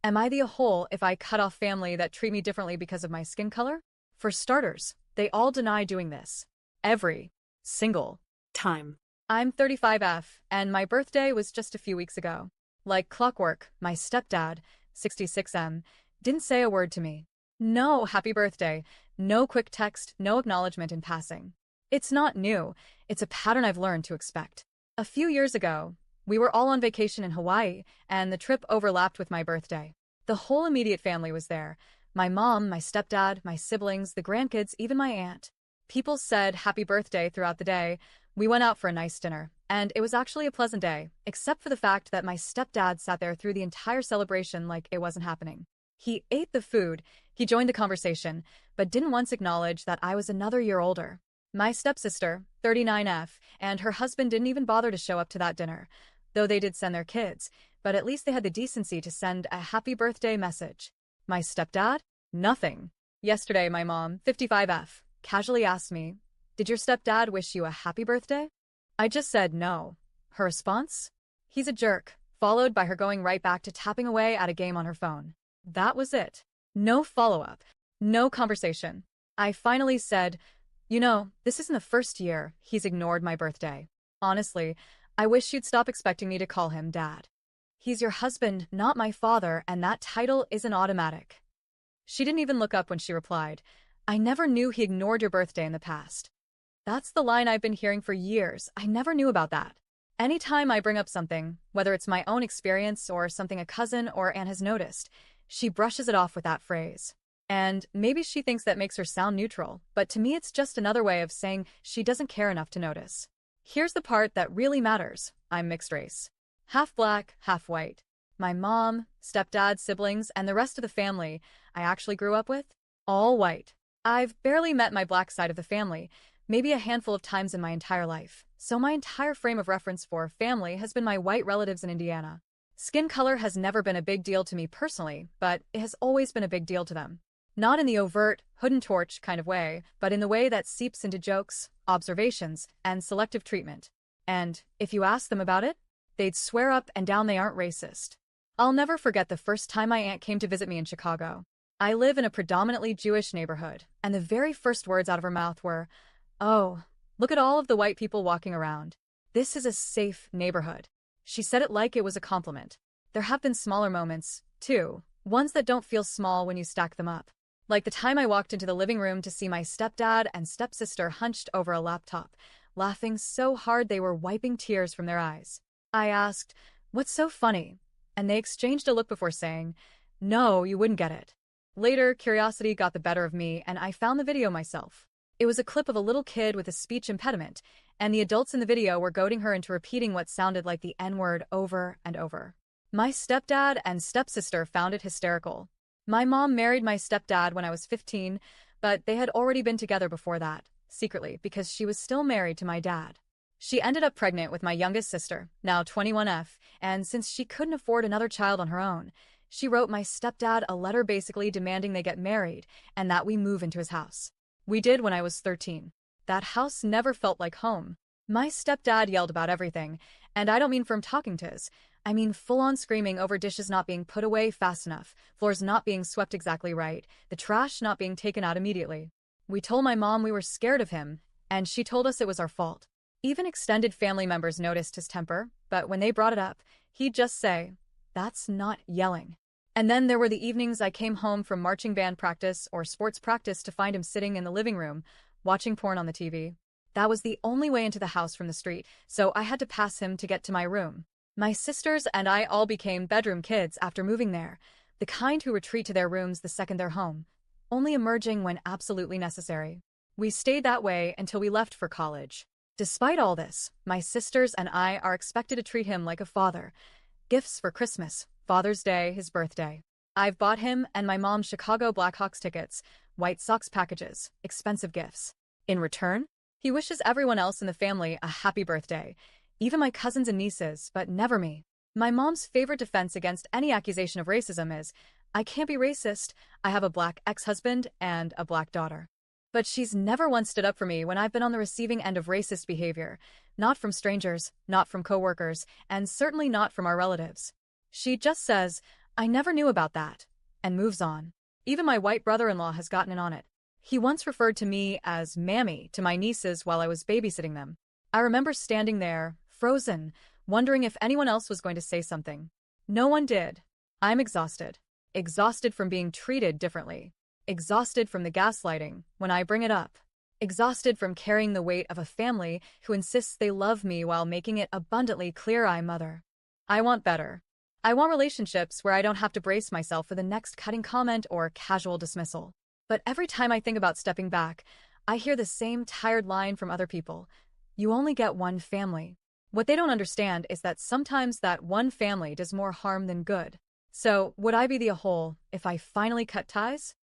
Am I the a-hole if I cut off family that treat me differently because of my skin color? For starters, they all deny doing this. Every single Time. I'm 35F, and my birthday was just a few weeks ago. Like clockwork, my stepdad, 66M, didn't say a word to me. No happy birthday, no quick text, no acknowledgement in passing. It's not new, it's a pattern I've learned to expect. A few years ago, we were all on vacation in Hawaii, and the trip overlapped with my birthday. The whole immediate family was there. My mom, my stepdad, my siblings, the grandkids, even my aunt. People said happy birthday throughout the day. We went out for a nice dinner, and it was actually a pleasant day, except for the fact that my stepdad sat there through the entire celebration like it wasn't happening. He ate the food, he joined the conversation, but didn't once acknowledge that I was another year older. My stepsister, 39F, and her husband didn't even bother to show up to that dinner, though they did send their kids, but at least they had the decency to send a happy birthday message. My stepdad? Nothing. Yesterday, my mom, 55F, casually asked me, "Did your stepdad wish you a happy birthday?" I just said no. Her response? "He's a jerk," followed by her going right back to tapping away at a game on her phone. That was it. No follow-up. No conversation. I finally said, this isn't the first year he's ignored my birthday. Honestly, I wish you'd stop expecting me to call him Dad. He's your husband, not my father, and that title isn't automatic. She didn't even look up when she replied, "I never knew he ignored your birthday in the past." That's the line I've been hearing for years. I never knew about that. Anytime I bring up something, whether it's my own experience or something a cousin or aunt has noticed, she brushes it off with that phrase. And maybe she thinks that makes her sound neutral, but to me it's just another way of saying she doesn't care enough to notice. Here's the part that really matters. I'm mixed race. Half black, half white. My mom, stepdad, siblings, and the rest of the family I actually grew up with, all white. I've barely met my black side of the family, maybe a handful of times in my entire life. So my entire frame of reference for family has been my white relatives in Indiana. Skin color has never been a big deal to me personally, but it has always been a big deal to them. Not in the overt, hood and torch kind of way, but in the way that seeps into jokes, observations, and selective treatment. And if you ask them about it, they'd swear up and down they aren't racist. I'll never forget the first time my aunt came to visit me in Chicago. I live in a predominantly Jewish neighborhood, and the very first words out of her mouth were, "Oh, look at all of the white people walking around. This is a safe neighborhood." She said it like it was a compliment. There have been smaller moments, too, ones that don't feel small when you stack them up. Like the time I walked into the living room to see my stepdad and stepsister hunched over a laptop, laughing so hard they were wiping tears from their eyes. I asked, "What's so funny?" And they exchanged a look before saying, "No, you wouldn't get it." Later, curiosity got the better of me, and I found the video myself. It was a clip of a little kid with a speech impediment, and the adults in the video were goading her into repeating what sounded like the N-word over and over. My stepdad and stepsister found it hysterical. My mom married my stepdad when I was 15, but they had already been together before that, secretly, because she was still married to my dad. She ended up pregnant with my youngest sister, now 21F, and since she couldn't afford another child on her own, she wrote my stepdad a letter basically demanding they get married and that we move into his house. We did when I was 13. That house never felt like home. My stepdad yelled about everything, and I don't mean from talking tos. I mean full-on screaming over dishes not being put away fast enough, floors not being swept exactly right, the trash not being taken out immediately. We told my mom we were scared of him, and she told us it was our fault. Even extended family members noticed his temper, but when they brought it up, he'd just say, "That's not yelling." And then there were the evenings I came home from marching band practice or sports practice to find him sitting in the living room, watching porn on the TV. That was the only way into the house from the street, so I had to pass him to get to my room. My sisters and I all became bedroom kids after moving there, the kind who retreat to their rooms the second they're home, only emerging when absolutely necessary. We stayed that way until we left for college. Despite all this, my sisters and I are expected to treat him like a father. Gifts for Christmas, Father's Day, his birthday. I've bought him and my mom Chicago Blackhawks tickets, White Sox packages, expensive gifts. In return, he wishes everyone else in the family a happy birthday, even my cousins and nieces, but never me. My mom's favorite defense against any accusation of racism is, "I can't be racist, I have a black ex-husband and a black daughter." But she's never once stood up for me when I've been on the receiving end of racist behavior, not from strangers, not from coworkers, and certainly not from our relatives. She just says, I never knew about that. And moves on. Even my white brother-in-law has gotten in on it. He once referred to me as Mammy to my nieces while I was babysitting them. I remember standing there, frozen, wondering if anyone else was going to say something. No one did. I'm exhausted. Exhausted from being treated differently. Exhausted from the gaslighting when I bring it up. Exhausted from carrying the weight of a family who insists they love me while making it abundantly clear I'm mother. I want better. I want relationships where I don't have to brace myself for the next cutting comment or casual dismissal. But every time I think about stepping back, I hear the same tired line from other people. You only get one family. What they don't understand is that sometimes that one family does more harm than good. So, would I be the a hole if I finally cut ties?